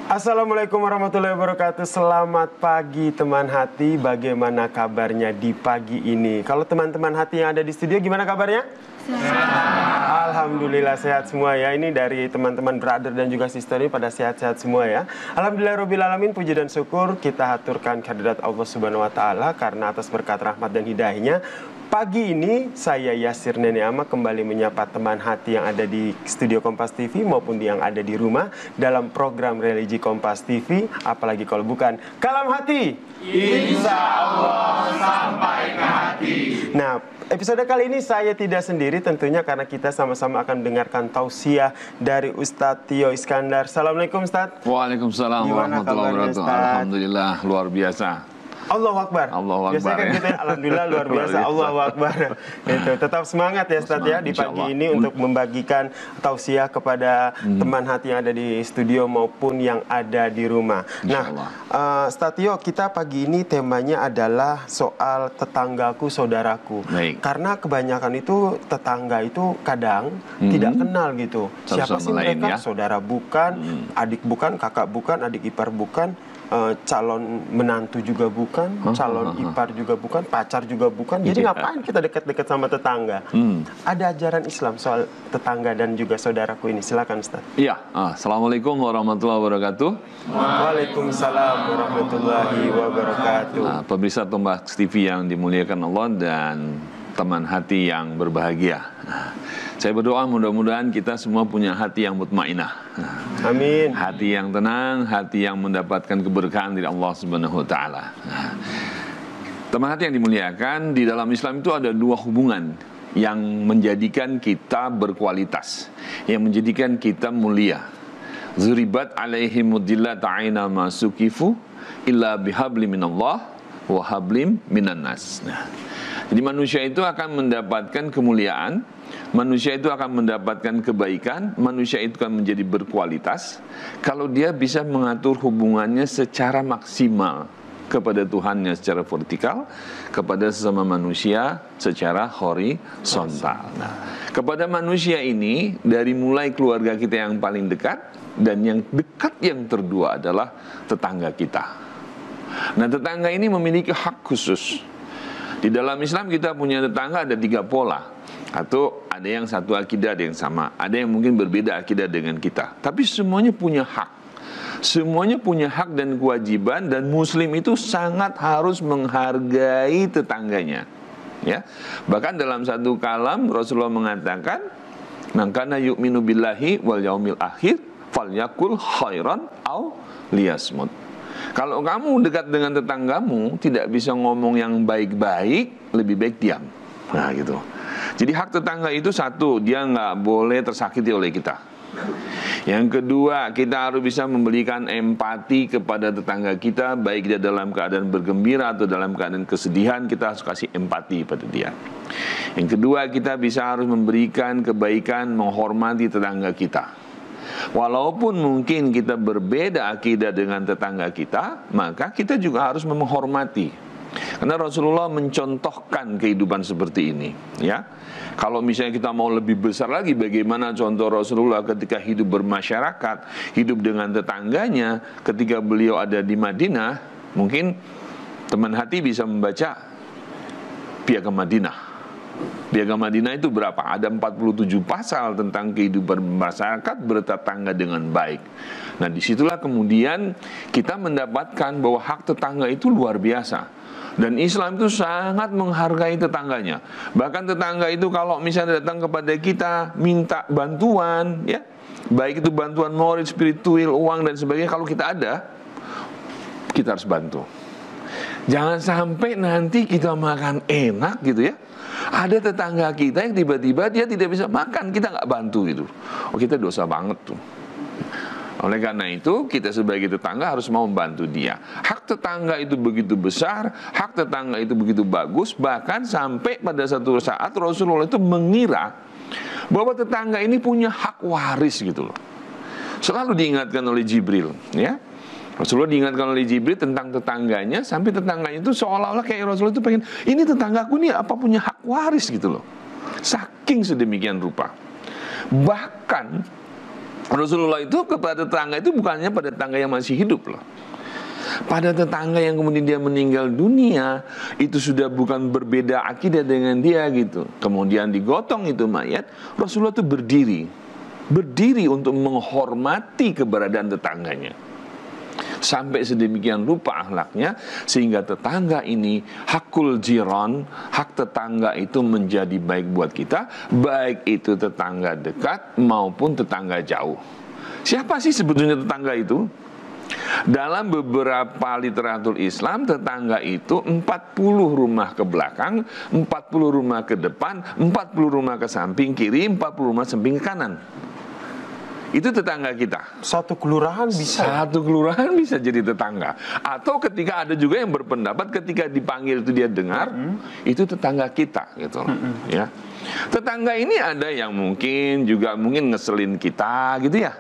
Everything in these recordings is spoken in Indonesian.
Assalamualaikum warahmatullahi wabarakatuh. Selamat pagi teman hati. Bagaimana kabarnya di pagi ini? Kalau teman-teman hati yang ada di studio, gimana kabarnya? Sehat. Alhamdulillah sehat semua ya. Ini dari teman-teman brother dan juga sister ini pada sehat-sehat semua ya. Alhamdulillah alamin, puji dan syukur kita haturkan kehadirat Allah Subhanahu wa taala karena atas berkat rahmat dan hidayahnya. Pagi ini saya Yasir Nene Ama kembali menyapa teman hati yang ada di studio Kompas TV maupun yang ada di rumah dalam program Religi Kompas TV, apalagi kalau bukan Kalam Hati. Insya Allah sampai ke hati. Nah, episode kali ini saya tidak sendiri tentunya karena kita sama-sama akan mendengarkan tausiah dari Ustadz Tio Iskandar. Assalamualaikum Ustadz. Waalaikumsalam warahmatullahi wabarakatuh. Alhamdulillah luar biasa. Allahu Akbar. Allahu Akbar. Biasanya kan kita alhamdulillah luar biasa. Allahu Akbar. Itu tetap semangat ya Ustadz ya di pagi ini untuk membagikan tausiah kepada teman hati yang ada di studio maupun yang ada di rumah. Nah, Ustadz Tio, kita pagi ini temanya adalah soal tetanggaku, saudaraku. Baik. Karena kebanyakan itu tetangga itu kadang tidak kenal gitu. Siapa sih mereka? Ya? Saudara bukan, adik bukan, kakak bukan, adik ipar bukan. Calon menantu juga bukan, calon ipar juga bukan, pacar juga bukan. Jadi ngapain kita dekat-dekat sama tetangga? Ada ajaran Islam soal tetangga dan juga saudaraku ini. Silakan Ustaz. Iya, Assalamualaikum warahmatullahi wabarakatuh. Waalaikumsalam warahmatullahi wabarakatuh. Pemirsa Kompas TV yang dimuliakan Allah dan teman hati yang berbahagia. Saya berdoa mudah-mudahan kita semua punya hati yang mutmainah. Amin. Hati yang tenang, hati yang mendapatkan keberkahan dari Allah Subhanahu wa taala. Teman hati yang dimuliakan, di dalam Islam itu ada dua hubungan yang menjadikan kita berkualitas, yang menjadikan kita mulia. Zuribat alaihim mudillat aina masukifu illa bihablim minallah wa hablim minan nas. Jadi manusia itu akan mendapatkan kemuliaan, manusia itu akan mendapatkan kebaikan, manusia itu akan menjadi berkualitas kalau dia bisa mengatur hubungannya secara maksimal kepada Tuhannya secara vertikal, kepada sesama manusia secara horizontal. Nah, kepada manusia ini dari mulai keluarga kita yang paling dekat dan yang dekat yang kedua adalah tetangga kita. Nah, tetangga ini memiliki hak khusus. Di dalam Islam kita punya tetangga ada 3 pola. Atau ada yang satu akidah, ada yang sama. Ada yang mungkin berbeda akidah dengan kita. Tapi semuanya punya hak. Semuanya punya hak dan kewajiban. Dan Muslim itu sangat harus menghargai tetangganya. Ya, bahkan dalam satu kalam Rasulullah mengatakan, "Man kana yu'minu billahi wal yaumil akhir falyakul khairan aw liyasmut." Kalau kamu dekat dengan tetanggamu, tidak bisa ngomong yang baik-baik, lebih baik diam. Nah gitu. Jadi hak tetangga itu satu, dia nggak boleh tersakiti oleh kita. Yang kedua, kita harus bisa memberikan empati kepada tetangga kita, baik dia dalam keadaan bergembira atau dalam keadaan kesedihan, kita harus kasih empati pada dia. Yang kedua, kita bisa harus memberikan kebaikan, menghormati tetangga kita. Walaupun mungkin kita berbeda akidah dengan tetangga kita, maka kita juga harus menghormati. Karena Rasulullah mencontohkan kehidupan seperti ini, ya. Kalau misalnya kita mau lebih besar lagi, bagaimana contoh Rasulullah ketika hidup bermasyarakat, hidup dengan tetangganya, ketika beliau ada di Madinah, mungkin teman hati bisa membaca Piagam Madinah. Piagam Madinah itu berapa? Ada 47 pasal tentang kehidupan masyarakat bertetangga dengan baik. Nah, disitulah kemudian kita mendapatkan bahwa hak tetangga itu luar biasa. Dan Islam itu sangat menghargai tetangganya. Bahkan tetangga itu kalau misalnya datang kepada kita minta bantuan, ya, baik itu bantuan moral, spiritual, uang dan sebagainya, kalau kita ada, kita harus bantu. Jangan sampai nanti kita makan enak gitu ya, ada tetangga kita yang tiba-tiba dia tidak bisa makan, kita nggak bantu gitu. Oh, kita dosa banget tuh. Oleh karena itu, kita sebagai tetangga harus mau membantu dia. Hak tetangga itu begitu besar, hak tetangga itu begitu bagus, bahkan sampai pada satu saat Rasulullah itu mengira bahwa tetangga ini punya hak waris gitu loh. Selalu diingatkan oleh Jibril, ya. Rasulullah diingatkan oleh Jibril tentang tetangganya, sampai tetangganya itu seolah-olah kayak Rasulullah itu pengen, ini tetanggaku nih apa punya hak waris gitu loh. Saking sedemikian rupa. Bahkan Rasulullah itu kepada tetangga itu bukannya pada tetangga yang masih hidup loh. Pada tetangga yang kemudian dia meninggal dunia, itu sudah bukan berbeda akidah dengan dia gitu. Kemudian digotong itu mayat, Rasulullah itu berdiri untuk menghormati keberadaan tetangganya. Sampai sedemikian rupa akhlaknya, sehingga tetangga ini, hakul jiran, hak tetangga itu menjadi baik buat kita, baik itu tetangga dekat maupun tetangga jauh. Siapa sih sebetulnya tetangga itu? Dalam beberapa literatur Islam, tetangga itu 40 rumah ke belakang, 40 rumah ke depan, 40 rumah ke samping kiri, 40 rumah samping ke kanan. Itu tetangga kita. Satu kelurahan bisa. Satu kelurahan bisa jadi tetangga. Atau ketika ada juga yang berpendapat ketika dipanggil itu dia dengar, itu tetangga kita gitu loh. Ya. Tetangga ini ada yang mungkin ngeselin kita gitu ya.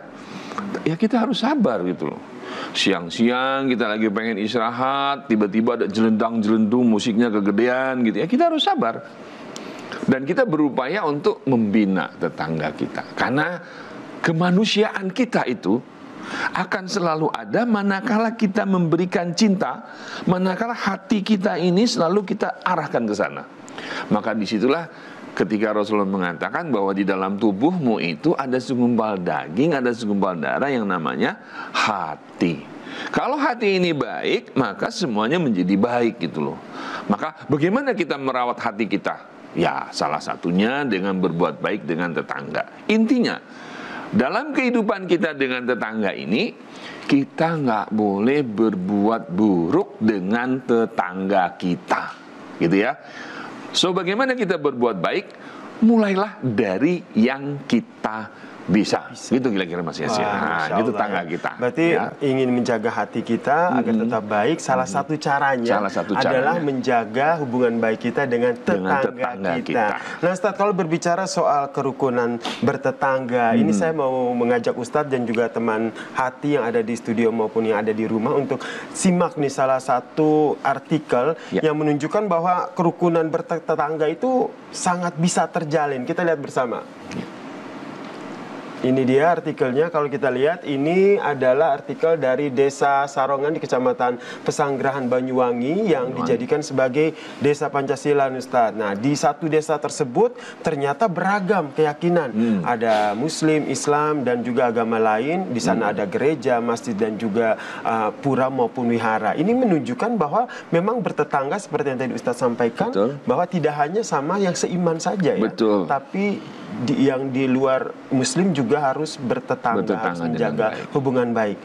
Ya kita harus sabar gitu loh. Siang-siang kita lagi pengen istirahat, tiba-tiba ada jelendang-jelendung musiknya kegedean gitu ya. Kita harus sabar. Dan kita berupaya untuk membina tetangga kita. Karena kemanusiaan kita itu akan selalu ada manakala kita memberikan cinta, manakala hati kita ini selalu kita arahkan ke sana. Maka disitulah ketika Rasulullah mengatakan bahwa di dalam tubuhmu itu ada segumpal daging, ada segumpal darah yang namanya hati. Kalau hati ini baik, maka semuanya menjadi baik gitu loh. Maka bagaimana kita merawat hati kita? Ya, salah satunya dengan berbuat baik dengan tetangga. Intinya, dalam kehidupan kita dengan tetangga ini, kita nggak boleh berbuat buruk dengan tetangga kita, gitu ya. So, bagaimana kita berbuat baik? Mulailah dari yang kita bisa. Gitu kira-kira Mas Yasin. Nah, itu tetangga kita. Berarti ingin menjaga hati kita agar tetap baik. Salah satu caranya adalah menjaga hubungan baik kita dengan tetangga kita. Nah, Ustadz, kalau berbicara soal kerukunan bertetangga, ini saya mau mengajak Ustadz dan juga teman hati yang ada di studio maupun yang ada di rumah untuk simak nih salah satu artikel yang menunjukkan bahwa kerukunan bertetangga itu sangat bisa terjalin. Kita lihat bersama. Ini dia artikelnya. Kalau kita lihat, ini adalah artikel dari Desa Sarongan di Kecamatan Pesanggerahan Banyuwangi yang dijadikan sebagai desa Pancasila, Ustaz. Nah, di satu desa tersebut ternyata beragam keyakinan. Ada Muslim, Islam, dan juga agama lain. Di sana ada gereja, masjid, dan juga pura maupun wihara. Ini menunjukkan bahwa memang bertetangga seperti yang tadi Ustaz sampaikan, bahwa tidak hanya sama yang seiman saja ya, tapi yang di luar Muslim juga harus bertetangga harus menjaga hubungan baik.